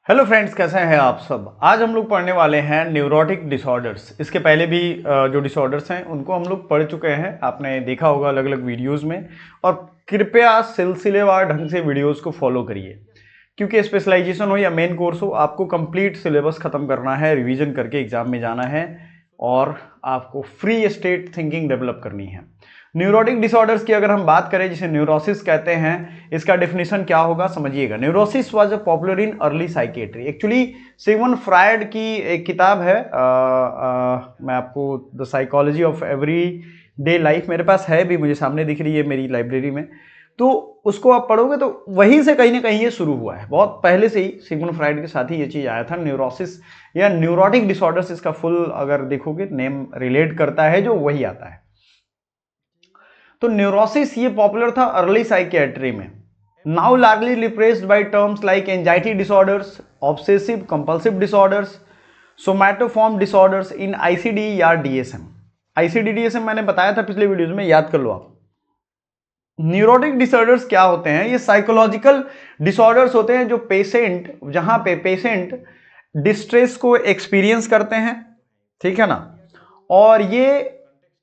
Hello friends, कैसे हैं आप सब। आज हम लोग पढ़ने वाले हैं न्यूरोटिक डिसऑर्डर्स। इसके पहले भी जो डिसऑर्डर्स हैं उनको हम लोग पढ़ चुके हैं, आपने देखा होगा अलग अलग वीडियोस में। और कृपया सिलसिलेवार ढंग से वीडियोस को फॉलो करिए, क्योंकि स्पेशलाइजेशन हो या मेन कोर्स हो, आपको कंप्लीट सिलेबस खत्म करना है, रिवीजन करके एग्जाम में जाना है और आपको फ्री स्टेट थिंकिंग डेवलप करनी है। न्यूरोटिक डिसऑर्डर्स की अगर हम बात करें, जिसे न्यूरोसिस कहते हैं, इसका डेफिनेशन क्या होगा समझिएगा। Neurosis was a popular in early psychiatry. Actually Sigmund Freud की एक किताब है, मैं आपको the psychology of everyday life, मेरे पास है भी, मुझे सामने दिख रही है मेरी लाइब्रेरी में। तो उसको आप पढ़ोगे तो वहीं से कहीं ना कहीं ये शुरू हुआ है, बहुत पहले से ही सिगमंड फ्रायड के साथ ही ये चीज आया था। न्यूरोसिस या न्यूरोटिक डिसऑर्डर्स, इसका फुल अगर देखोगे नेम रिलेट करता है जो वही आता है। तो न्यूरोसिस ये पॉपुलर था अर्ली साइकियाट्री में। Now largely replaced by terms like anxiety disorders, obsessive compulsive disorders, somatoform disorders in ICD या डीएसएम। आईसीडी डीएसएम मैंने बताया था पिछले वीडियोज में, याद कर लो आप। न्यूरोटिक डिसऑर्डर्स क्या होते हैं? ये साइकोलॉजिकल डिसऑर्डर्स होते हैं जो जहां पे पेशेंट डिस्ट्रेस को एक्सपीरियंस करते हैं, ठीक है ना, और ये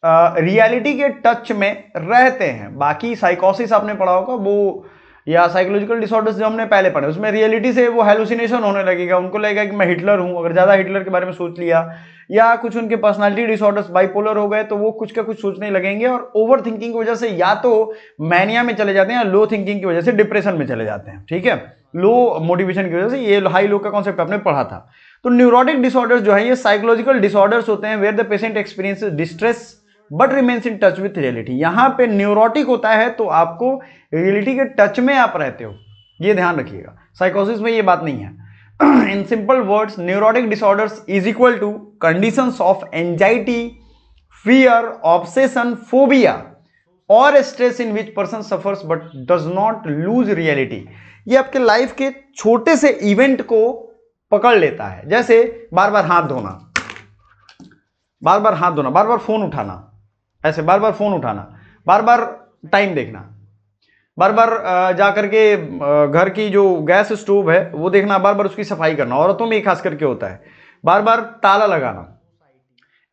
रियलिटी के टच में रहते हैं। बाकी साइकोसिस आपने पढ़ा होगा वो, या साइकोलॉजिकल डिसऑर्डर्स जो हमने पहले पढ़े, उसमें रियलिटी से वो हेलुसिनेशन होने लगेगा, उनको लगेगा कि मैं हिटलर हूं, अगर ज्यादा हिटलर के बारे में सोच लिया, या कुछ उनके पर्सनालिटी डिसऑर्डर्स बाइपोलर हो गए तो वो कुछ का कुछ सोचने लगेंगे, और ओवर थिंकिंग की वजह से या तो मैनिया में चले जाते हैं, या लो थिंकिंग की वजह से डिप्रेशन में चले जाते हैं, ठीक है, लो मोटिवेशन की वजह से। ये हाई लो का कॉन्सेप्ट आपने पढ़ा था। तो न्यूरोटिक डिसऑर्डर्स जो है ये साइकोलॉजिकल डिसऑर्डर्स होते हैं where the patient experiences distress but remains in touch with reality. यहां पे न्यूरोटिक होता है तो आपको रियलिटी के टच में आप रहते हो, ये ध्यान रखिएगा। साइकोसिस में ये बात नहीं है। In simple words, neurotic disorders is equal to conditions of anxiety, fear, obsession, phobia और stress in which person suffers but does not lose reality. ये आपके लाइफ के छोटे से इवेंट को पकड़ लेता है, जैसे बार बार हाथ धोना, बार बार हाथ धोना, बार बार फोन उठाना, ऐसे बार बार फोन उठाना, बार बार टाइम देखना, बार बार जाकर के घर की जो गैस स्टोव है वो देखना, बार बार उसकी सफाई करना, औरतों में खास करके होता है, बार बार ताला लगाना।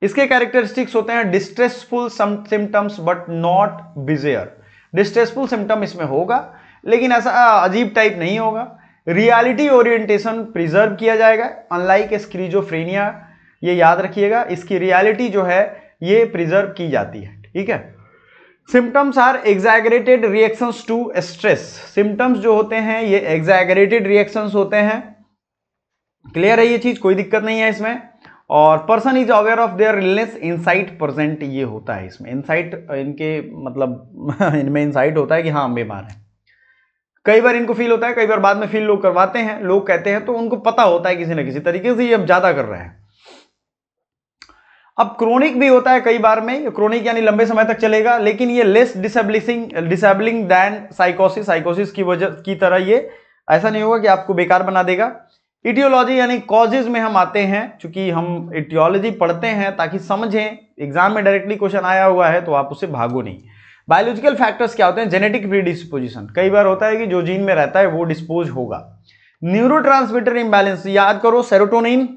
इसके कैरेक्टरिस्टिक्स होते हैं distressful symptoms but not bizarre. Distressful symptom इसमें होगा लेकिन ऐसा अजीब टाइप नहीं होगा। रियलिटी ओरिएंटेशन प्रिजर्व किया जाएगा, अनलाइक स्किज़ोफ्रेनिया, ये याद रखिएगा, इसकी रियलिटी जो है ये प्रिजर्व की जाती है, ठीक है। Symptoms are exaggerated reactions to stress. Symptoms जो होते हैं ये एग्जैगरेटेड रिएक्शंस होते हैं। क्लियर है ये चीज, कोई दिक्कत नहीं है इसमें। और person is aware of their illness, insight present ये होता है इसमें। इनसाइट इनके मतलब इनमें इनसाइट होता है कि हाँ हम बीमार हैं। कई बार इनको फील होता है, कई बार बाद में फील लोग करवाते हैं, लोग कहते हैं, तो उनको पता होता है किसी ना किसी तरीके से ये अब ज्यादा कर रहे हैं। अब क्रोनिक भी होता है कई बार में, क्रोनिक यानी लंबे समय तक चलेगा, लेकिन ये लेस डिसेबलिंग दैन साइकोसिस। साइकोसिस की वजह की तरह ये ऐसा नहीं होगा कि आपको बेकार बना देगा। इटियोलॉजी यानी कॉजेज में हम आते हैं, चूंकि हम इटियोलॉजी पढ़ते हैं ताकि समझें, एग्जाम में डायरेक्टली क्वेश्चन आया हुआ है तो आप उससे भागो नहीं। बायोलॉजिकल फैक्टर्स क्या होते हैं? जेनेटिक प्रीडिस्पोजिशन, कई बार होता है कि जो जीन में रहता है वो डिस्पोज होगा। न्यूरोट्रांसमीटर इंबैलेंस, याद करो, सेरोटोनिन,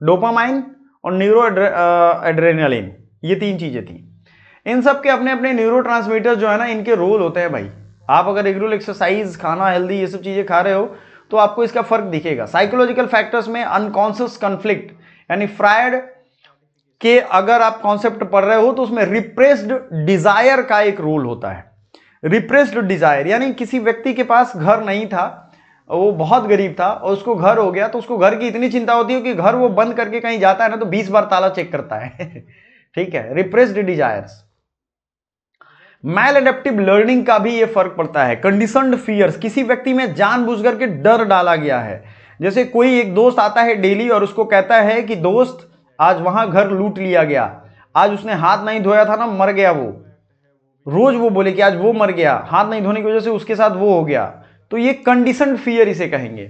डोपामाइन और न्यूरो एड्रेनालिन, ये तीन चीजें थी। इन सब के अपने अपने न्यूरोट्रांसमीटर जो है ना, इनके रोल होते हैं भाई। आप अगर रेगुलर एक्सरसाइज, खाना हेल्दी, ये सब चीजें खा रहे हो तो आपको इसका फर्क दिखेगा। साइकोलॉजिकल फैक्टर्स में अनकॉन्शियस कॉन्फ्लिक्ट, यानी फ्रायड के अगर आप कॉन्सेप्ट पढ़ रहे हो तो उसमें रिप्रेस्ड डिजायर का एक रोल होता है। रिप्रेस्ड डिजायर यानी किसी व्यक्ति के पास घर नहीं था, वो बहुत गरीब था और उसको घर हो गया, तो उसको घर की इतनी चिंता होती है कि घर वो बंद करके कहीं जाता है ना तो 20 बार ताला चेक करता है। ठीक है, रिप्रेस्ड डिजायर्स। मैल एडेप्टिव लर्निंग का भी ये फर्क पड़ता है। कंडीशनड फियर्स, किसी व्यक्ति में जानबूझ करके डर डाला गया है। जैसे कोई एक दोस्त आता है डेली और उसको कहता है कि दोस्त आज वहां घर लूट लिया गया, आज उसने हाथ नहीं धोया था ना, मर गया वो। रोज वो बोले कि आज वो मर गया, हाथ नहीं धोने की वजह से उसके साथ वो हो गया। तो ये कंडीशन फियर इसे कहेंगे,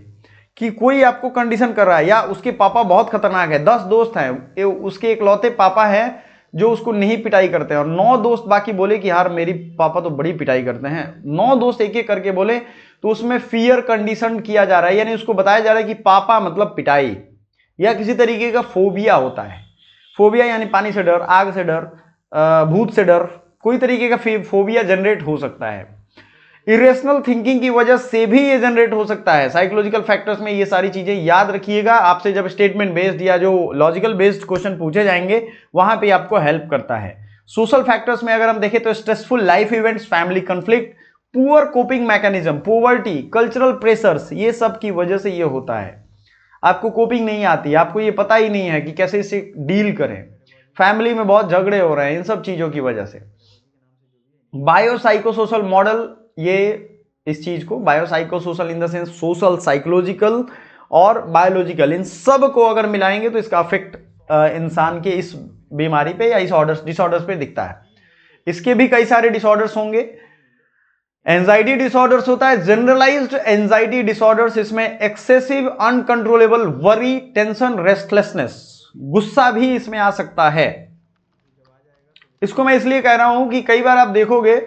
कि कोई आपको कंडीशन कर रहा है। या उसके पापा बहुत खतरनाक है, 10 दोस्त हैं, उसके इकलौते पापा हैं जो उसको नहीं पिटाई करते हैं, और 9 दोस्त बाकी बोले कि यार मेरी पापा तो बड़ी पिटाई करते हैं, 9 दोस्त एक एक करके बोले, तो उसमें फियर कंडीशन किया जा रहा है, यानी उसको बताया जा रहा है कि पापा मतलब पिटाई, या किसी तरीके का फोबिया होता है। फोबिया यानी पानी से डर, आग से डर, भूत से डर, कोई तरीके का फोबिया जनरेट हो सकता है। इरेशनल थिंकिंग की वजह से भी ये जनरेट हो सकता है। साइकोलॉजिकल फैक्टर्स में ये सारी चीजें याद रखिएगा, आपसे जब स्टेटमेंट बेस्ड या जो लॉजिकल बेस्ड क्वेश्चन पूछे जाएंगे वहां पे आपको हेल्प करता है। सोशल फैक्टर्स में अगर हम देखें तो stressful life events, family conflict, poor coping mechanism, poverty, cultural pressures, ये सब की वजह से ये होता है। आपको कोपिंग नहीं आती, आपको ये पता ही नहीं है कि कैसे इससे डील करें, फैमिली में बहुत झगड़े हो रहे हैं इन सब चीजों की वजह से। बायोसाइकोसोशल मॉडल, ये इस चीज को biopsychosocial in the sense social, psychological और बायोलॉजिकल, इन सब को अगर मिलाएंगे तो इसका अफेक्ट इंसान के इस बीमारी पे या इस डिसऑर्डर्स पे दिखता है। इसके भी कई सारे डिसऑर्डर्स होंगे। एंजाइटी डिसऑर्डर्स होता है, जनरलाइज्ड एंजाइटी डिसऑर्डर्स, इसमें excessive uncontrollable worry, tension, restlessness, गुस्सा भी इसमें आ सकता है। इसको मैं इसलिए कह रहा हूं कि कई बार आप देखोगे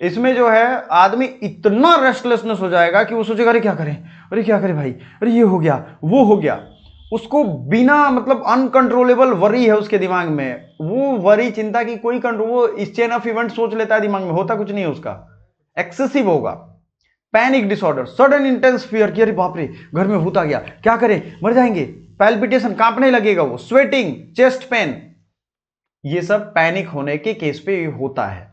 इसमें जो है आदमी इतना रेस्टलेसनेस हो जाएगा कि वो सोचेगा अरे क्या करें, अरे क्या करें भाई, अरे ये हो गया वो हो गया, उसको बिना मतलब अनकंट्रोलेबल वरी है उसके दिमाग में, वो वरी चिंता की कोई कंट्रोल, वो इस चेन ऑफ इवेंट सोच लेता है दिमाग में, होता कुछ नहीं है उसका, एक्सेसिव होगा। Panic disorder, sudden intense fear कि अरे बाप रे घर में भूत आ गया, क्या करें मर जाएंगे, पैल्पिटेशन कांपने लगेगा वो, स्वेटिंग, चेस्ट पेन, ये सब पैनिक होने के केस पे होता है।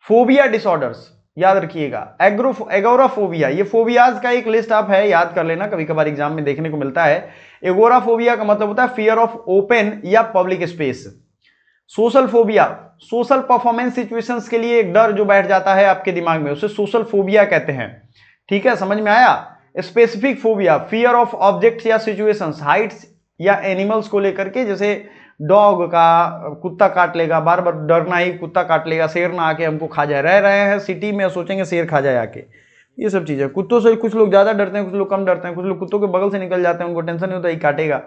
फोबिया डिसऑर्डर्स याद रखिएगा, एगोराफोबिया, ये फोबियाज का एक लिस्ट आप है याद कर लेना, कभी कभार एग्जाम में देखने को मिलता है। एगोराफोबिया का मतलब होता है फियर ऑफ ओपन या public space. Social phobia, social performance situations के लिए एक डर जो बैठ जाता है आपके दिमाग में, उसे सोशल फोबिया कहते हैं। ठीक है, समझ में आया। Specific phobia, fear of objects या सिचुएशंस, हाइट्स या एनिमल्स को लेकर के, जैसे डॉग का, कुत्ता काट लेगा, बार बार डरना ही कुत्ता काट लेगा, शेर ना आके हमको खा जाए, रह रहे हैं सिटी में सोचेंगे शेर खा जाए आके, ये सब चीजें। कुत्तों से कुछ लोग ज्यादा डरते हैं, कुछ लोग कम डरते हैं, कुछ लोग कुत्तों के बगल से निकल जाते हैं, उनको टेंशन नहीं होता ही काटेगा।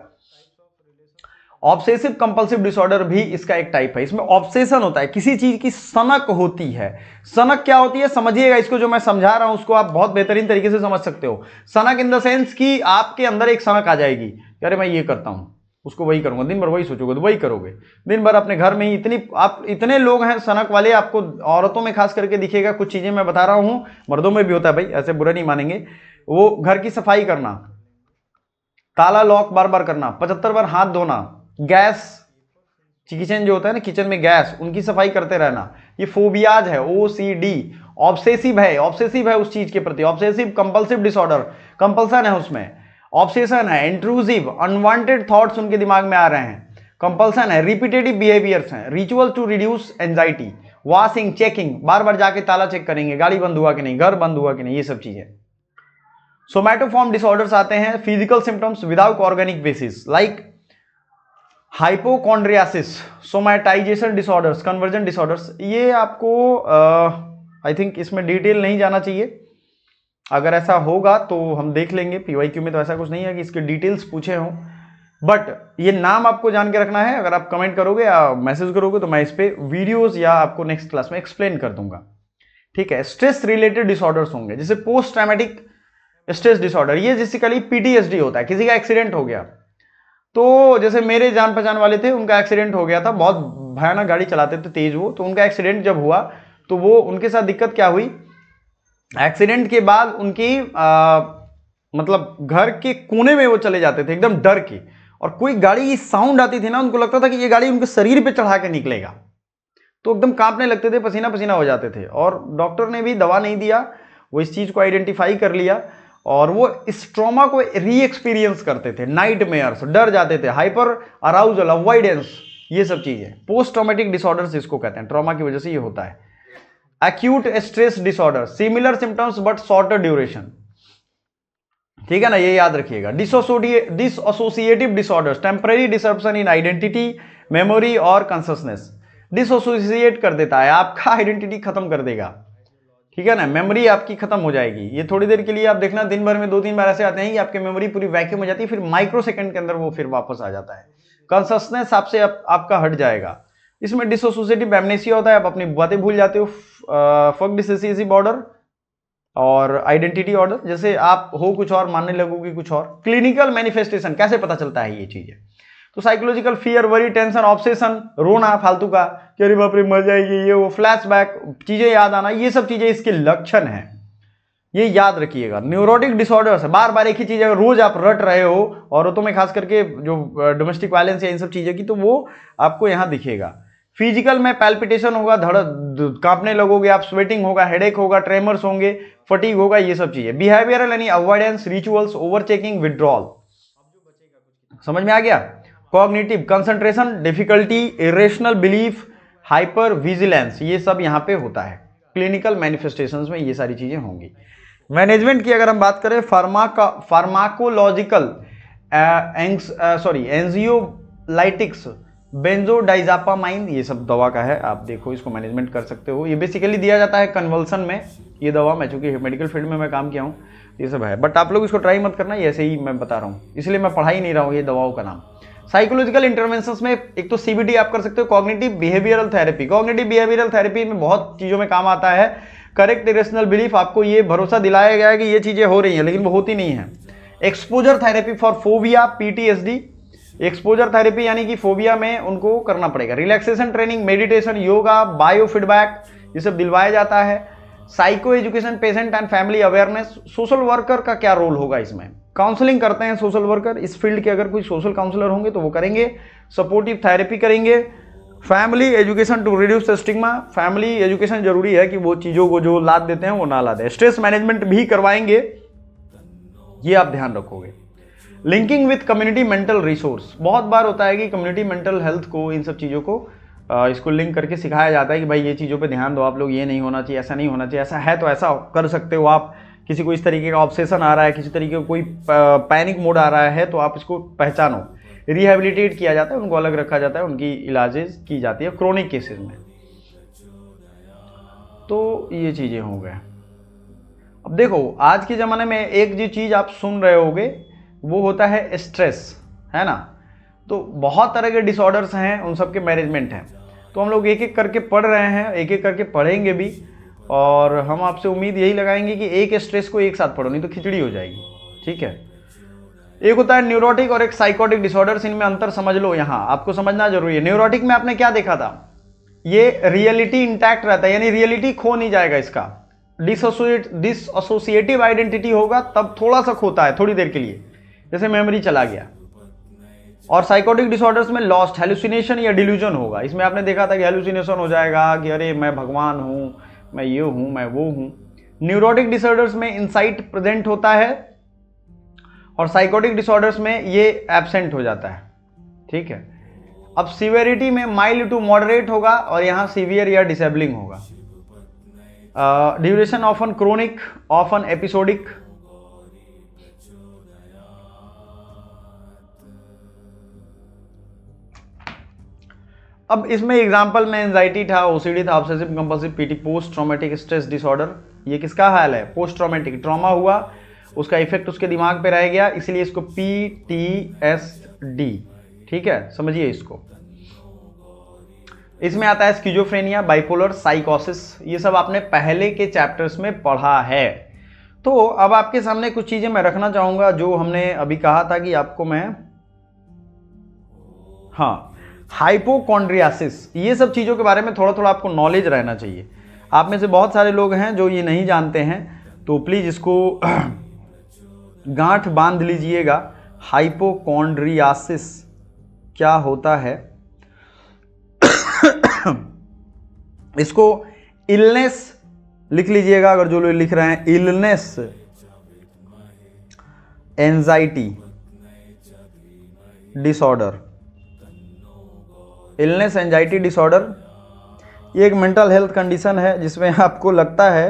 ऑब्सेसिव कंपल्सिव डिसऑर्डर भी इसका एक टाइप है, इसमें ऑब्सेशन होता है, किसी चीज की सनक होती है। सनक क्या होती है समझिएगा, इसको जो मैं समझा रहा हूं उसको आप बहुत बेहतरीन तरीके से समझ सकते हो। सनक इन द सेंस कि आपके अंदर एक सनक आ जाएगी, अरे मैं ये करता हूं उसको वही करूंगा, दिन भर वही सोचोगे तो वही करोगे, दिन भर अपने घर में ही इतने लोग हैं सनक वाले, आपको औरतों में खास करके दिखेगा। कुछ चीजें मैं बता रहा हूं मर्दों में भी होता है भाई, ऐसे बुरा नहीं मानेंगे। वो घर की सफाई करना, ताला लॉक बार बार करना, 75 बार हाथ धोना, गैस, किचन जो होता है ना, किचन में गैस, उनकी सफाई करते रहना, ये फोबियाज है, OCD। ऑब्सेसिव है उस चीज के प्रति, ऑब्सेसिव कंपल्सिव डिसऑर्डर, कंपल्सन है उसमें, ऑब्सेशन है, इंट्रूसिव अनवांटेड थॉट्स उनके दिमाग में आ रहे हैं, कंपल्सन है, रिपीटेटिव बिहेवियर्स हैं, ritual to reduce anxiety, washing, checking, बार बार जाके ताला चेक करेंगे, गाड़ी बंद हुआ कि नहीं, घर बंद हुआ कि नहीं, ये सब चीजें। सोमैटोफॉर्म डिसऑर्डर्स आते हैं, physical symptoms without organic basis, like hypochondriasis, somatisation disorders, conversion disorders. ये आपको आई थिंक इसमें डिटेल नहीं जाना चाहिए, अगर ऐसा होगा तो हम देख लेंगे, PYQ में तो ऐसा कुछ नहीं है कि इसके डिटेल्स पूछे हों, बट ये नाम आपको जान के रखना है। अगर आप कमेंट करोगे या मैसेज करोगे तो मैं इस पे वीडियोस या आपको नेक्स्ट क्लास में एक्सप्लेन कर दूंगा। ठीक है, स्ट्रेस रिलेटेड डिसऑर्डर्स होंगे, जैसे पोस्ट ट्रॉमेटिक स्ट्रेस डिसऑर्डर, ये बेसिकली PTSD होता है। किसी का एक्सीडेंट हो गया, तो जैसे मेरे जान पहचान वाले थे, उनका एक्सीडेंट हो गया था, बहुत भयानक गाड़ी चलाते थे तेज वो, तो उनका एक्सीडेंट जब हुआ तो वो उनके साथ दिक्कत क्या हुई, एक्सीडेंट के बाद उनकी मतलब घर के कोने में वो चले जाते थे एकदम डर के, और कोई गाड़ी की साउंड आती थी ना, उनको लगता था कि ये गाड़ी उनके शरीर पे चढ़ा के निकलेगा, तो एकदम कांपने लगते थे, पसीना पसीना हो जाते थे, और डॉक्टर ने भी दवा नहीं दिया, वो इस चीज को आइडेंटिफाई कर लिया, और वो इस ट्रॉमा को री एक्सपीरियंस करते थे, नाइटमेयर्स, डर जाते थे, हाइपर अराउजल, अवॉइडेंस, ये सब चीजें पोस्ट ट्रॉमेटिक डिसऑर्डर्स इसको कहते हैं, ट्रॉमा की वजह से ये होता है। Acute stress disorder, similar symptoms but shorter duration, ठीक है ना, ये याद रखिएगा। डिसोसिएटिव डिसऑर्डर्स, टेम्पररी डिसरप्शन इन आइडेंटिटी, मेमोरी और कॉन्शसनेस, डिसोसिएट कर देता है, आपका आइडेंटिटी खत्म कर देगा, ठीक है ना, मेमोरी आपकी खत्म हो जाएगी। ये थोड़ी देर के लिए आप देखना, दिन भर में 2-3 बार ऐसे आते हैं कि आपकी मेमोरी पूरी वैक्यूम हो जाती है, फिर माइक्रो सेकंड के अंदर वो फिर वापस आ जाता है। कॉन्शसनेस आपसे आपका हट जाएगा, इसमें डिसोसिएटिव एमनेसिया होता है, आप अपनी बातें भूल जाते हो। फक डिसोसिएटिव बॉर्डर और आइडेंटिटी ऑर्डर, जैसे आप हो कुछ और मानने लगोगे कुछ और। क्लिनिकल मैनिफेस्टेशन, कैसे पता चलता है ये चीजें, तो psychological fear, worry, tension, obsession, रोना फालतू का कि अरे बाप रे मर जाएगी, ये वो, फ्लैशबैक, चीजें याद आना, ये सब चीजें इसके लक्षण हैं, ये याद रखिएगा। न्यूरोटिक डिसऑर्डर्स है, बार बार एक ही चीज अगर रोज आप रट रहे हो, औरतों में खास करके जो डोमेस्टिक वायलेंस या इन सब चीजों की, तो वो आपको यहां दिखेगा। फिजिकल में पैल्पिटेशन होगा, कांपने लगोगे आप, स्वेटिंग होगा, हेडेक होगा, ट्रेमर्स होंगे, फटीग होगा, ये सब चीजें। बिहेवियरल यानी avoidance, rituals, over checking, withdrawal, समझ में आ गया। Cognitive, concentration difficulty, irrational belief, hyper vigilance, ये सब यहां पे होता है। क्लिनिकल मैनिफेस्टेशंस में ये सारी चीजें होंगी। मैनेजमेंट की अगर हम बात करें, फार्माकोलॉजिकल, एंजियोलाइटिक्स, बेंजोडाइजापामाइन, ये सब दवा का है, आप देखो इसको मैनेजमेंट कर सकते हो। ये बेसिकली दिया जाता है कन्वल्सन में, ये दवा, मैं चूंकि मेडिकल फील्ड में मैं काम किया हूँ, ये सब है, बट आप लोग इसको ट्राई मत करना, ऐसे ही मैं बता रहा हूँ, इसलिए मैं पढ़ा ही नहीं रहा हूँ ये दवाओं का नाम। साइकोलॉजिकल इंटरवेंशंस में एक तो सीबीटी आप कर सकते हो, cognitive behavioural therapy. Cognitive behavioural therapy में बहुत चीजों में काम आता है। करेक्ट इरेशनल बिलीफ, आपको ये भरोसा दिलाया गया है कि ये चीजें हो रही हैं, लेकिन वो होती नहीं है। Exposure therapy for phobia, PTSD, exposure therapy यानी कि फोबिया में उनको करना पड़ेगा। Relaxation training, meditation, yoga, bio feedback, ये सब दिलवाया जाता है। Psycho education, patient and family awareness. Social worker का क्या रोल होगा इसमें, काउंसलिंग करते हैं सोशल वर्कर, इस फील्ड के अगर कोई सोशल काउंसलर होंगे तो वो करेंगे। सपोर्टिव थेरेपी करेंगे। Family education to reduce stigma, family education जरूरी है कि वो चीजों को जो लाद देते हैं वो ना लाद दे। स्ट्रेस मैनेजमेंट भी करवाएंगे, ये आप ध्यान रखोगे। Linking with community mental resource, बहुत बार होता है कि कम्युनिटी मेंटल हेल्थ को, इन सब चीज़ों को इसको लिंक करके सिखाया जाता है कि भाई ये चीज़ों पे ध्यान दो आप लोग, ये नहीं होना चाहिए, ऐसा नहीं होना चाहिए, ऐसा है तो ऐसा कर सकते हो आप। किसी को इस तरीके का ऑब्सेशन आ रहा है, किसी तरीके का कोई पैनिक मोड आ रहा है, तो आप इसको पहचानो। रिहेबिलिटेट किया जाता है, उनको अलग रखा जाता है, उनकी इलाजेज की जाती है क्रोनिक केसेस में। तो ये चीज़ें हो गए। अब देखो आज के ज़माने में एक जो चीज़ आप सुन रहे होगे वो होता है स्ट्रेस, है ना। तो बहुत तरह के डिसऑर्डर्स हैं, उन सब के मैनेजमेंट हैं, तो हम लोग एक एक करके पढ़ रहे हैं, एक एक करके पढ़ेंगे भी, और हम आपसे उम्मीद यही लगाएंगे कि एक स्ट्रेस को एक साथ पढ़ो, नहीं तो खिचड़ी हो जाएगी, ठीक है। एक होता है न्यूरोटिक और एक साइकोटिक डिसऑर्डर्स, इनमें अंतर समझ लो, यहाँ आपको समझना जरूरी है। न्यूरोटिक में आपने क्या देखा था, ये रियलिटी इंटैक्ट रहता है, यानी रियलिटी खो नहीं जाएगा इसका। डिसएसोसिएटिव आइडेंटिटी होगा तब थोड़ा सा खोता है, थोड़ी देर के लिए, जैसे मेमोरी चला गया। और साइकोटिक डिसऑर्डर्स में लॉस्ट, हेलुसिनेशन या डिल्यूजन होगा। इसमें आपने देखा था कि हेलुसिनेशन हो जाएगा कि अरे मैं भगवान हूं, मैं ये हूं, मैं वो हूं। न्यूरोटिक डिसऑर्डर्स में इंसाइट प्रेजेंट होता है और साइकोटिक डिसऑर्डर्स में ये एब्सेंट हो जाता है, ठीक है। अब सिवियरिटी में माइल्ड टू मॉडरेट होगा और यहां सीवियर या डिसेबलिंग होगा। Duration often chronic, often episodic. अब इसमें एग्जांपल में एंजाइटी था, ओसीडी था, obsessive compulsive PT, post traumatic stress disorder. ये किसका हाल है, पोस्ट ट्रॉमेटिक, ट्रॉमा हुआ, उसका इफेक्ट उसके दिमाग पे रह गया, इसलिए इसको PTSD, ठीक है, समझिए इसको। इसमें आता है स्किजोफ्रेनिया, बाइपोलर, साइकोसिस, ये सब आपने पहले के चैप्टर्स में पढ़ा है। तो अब आपके सामने कुछ चीजें मैं रखना चाहूंगा जो हमने अभी कहा था कि आपको मैं, हाँ, हाइपोकॉन्ड्रियासिस, ये सब चीज़ों के बारे में थोड़ा थोड़ा आपको नॉलेज रहना चाहिए। आप में से बहुत सारे लोग हैं जो ये नहीं जानते हैं, तो प्लीज़ इसको गांठ बांध लीजिएगा। हाइपोकॉन्ड्रियासिस क्या होता है, इसको इलनेस लिख लीजिएगा, अगर जो लोग लिख रहे हैं, illness, anxiety disorder, illness anxiety disorder, ये एक मेंटल हेल्थ कंडीशन है जिसमें आपको लगता है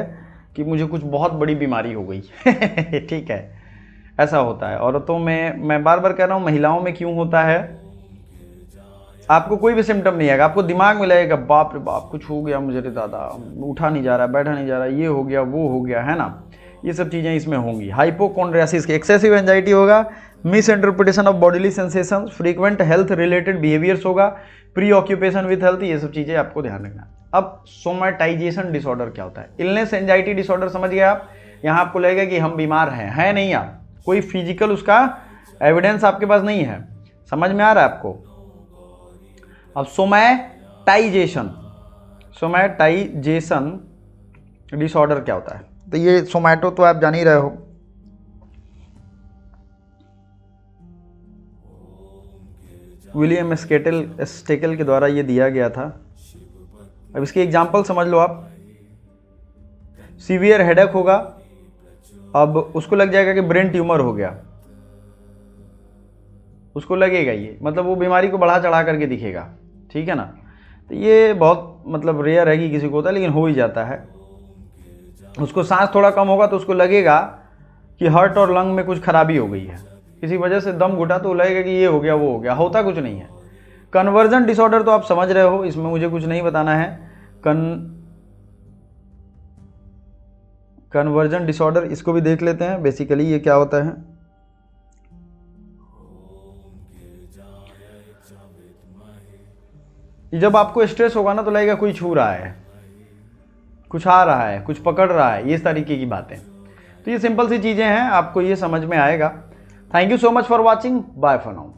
कि मुझे कुछ बहुत बड़ी बीमारी हो गई ठीक है, ऐसा होता है। औरतों में, मैं बार बार कह रहा हूँ, महिलाओं में क्यों होता है, आपको कोई भी सिम्टम नहीं आएगा, आपको दिमाग में लगेगा बाप रे बाप कुछ हो गया मुझे, रे दादा उठा नहीं जा रहा, बैठा नहीं जा रहा, ये हो गया वो हो गया, है ना, ये सब चीज़ें इसमें होंगी। हाइपोकॉन्ड्रियासिस की एक्सेसिव एंजाइटी होगा, miss interpretation of bodily sensation, frequent health related behaviours होगा, प्री ऑक्यूपेशन विथ हेल्थ, ये सब चीज़ें आपको ध्यान रखना। अब सोमैटाइजेशन डिसऑर्डर क्या होता है? इलनेस एंजाइटी डिसऑर्डर समझ गए आप। यहाँ आपको लगेगा कि हम बीमार हैं, है नहीं आप, कोई फिजिकल उसका एविडेंस आपके पास नहीं है। समझ में आ रहा है आपको? अब सोमैटाइजेशन डिसऑर्डर क्या होता है? तो ये सोमैटो तो आप जान ही रहे हो। विलियम स्टेकल के द्वारा ये दिया गया था। अब इसकी एग्जांपल समझ लो आप। सीवियर हेडेक होगा, अब उसको लग जाएगा कि ब्रेन ट्यूमर हो गया, उसको लगेगा ये, मतलब वो बीमारी को बढ़ा चढ़ा करके दिखेगा, ठीक है ना। तो ये बहुत मतलब रेयर है कि किसी को होता है, लेकिन हो ही जाता है। उसको सांस थोड़ा कम होगा तो उसको लगेगा कि हार्ट और लंग में कुछ खराबी हो गई है, किसी वजह से दम घुटा तो लगेगा कि ये हो गया वो हो गया, होता कुछ नहीं है। कन्वर्जन डिसऑर्डर तो आप समझ रहे हो, इसमें मुझे कुछ नहीं बताना है। कन्वर्जन डिसऑर्डर, इसको भी देख लेते हैं बेसिकली ये क्या होता है। जब आपको स्ट्रेस होगा ना तो लगेगा कोई छू रहा है, कुछ आ रहा है, कुछ पकड़ रहा है, इस तरीके की बातें। तो ये सिंपल सी चीज़ें हैं, आपको ये समझ में आएगा। Thank you so much for watching, bye for now.